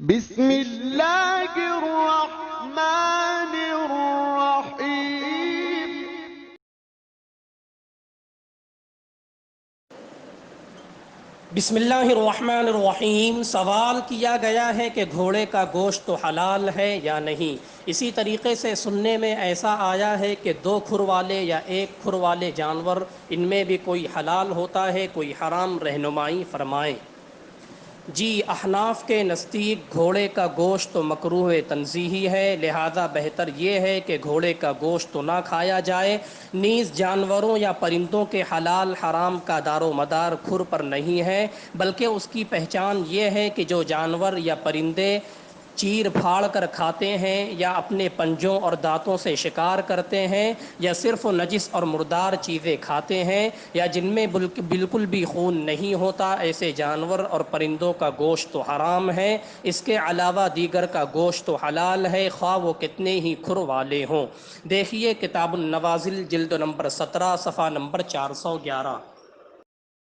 بسم اللہ الرحمن الرحیم۔ بسم اللہ الرحمن الرحیم۔ سوال کیا گیا ہے کہ گھوڑے کا گوشت تو حلال ہے یا نہیں۔ اسی طریقے سے سننے میں ایسا آیا ہے کہ 2 کھر والے یا 1 کھر والے جانور، ان میں بھی کوئی حلال ہوتا ہے، کوئی حرام، رہنمائی فرمائیں۔ جی، احناف کے نزدیک گھوڑے کا گوشت تو مکروہ تنزیہی ہے، لہذا بہتر یہ ہے کہ گھوڑے کا گوشت تو نہ کھایا جائے۔ نیز جانوروں یا پرندوں کے حلال حرام کا دار و مدار کھر پر نہیں ہے، بلکہ اس کی پہچان یہ ہے کہ جو جانور یا پرندے چیر پھاڑ کر کھاتے ہیں یا اپنے پنجوں اور دانتوں سے شکار کرتے ہیں یا صرف نجس اور مردار چیزیں کھاتے ہیں یا جن میں بالکل بھی خون نہیں ہوتا، ایسے جانور اور پرندوں کا گوشت تو حرام ہے۔ اس کے علاوہ دیگر کا گوشت تو حلال ہے، خواہ وہ کتنے ہی کھر والے ہوں۔ دیکھیے کتاب النوازل جلد نمبر 17 صفحہ نمبر 411۔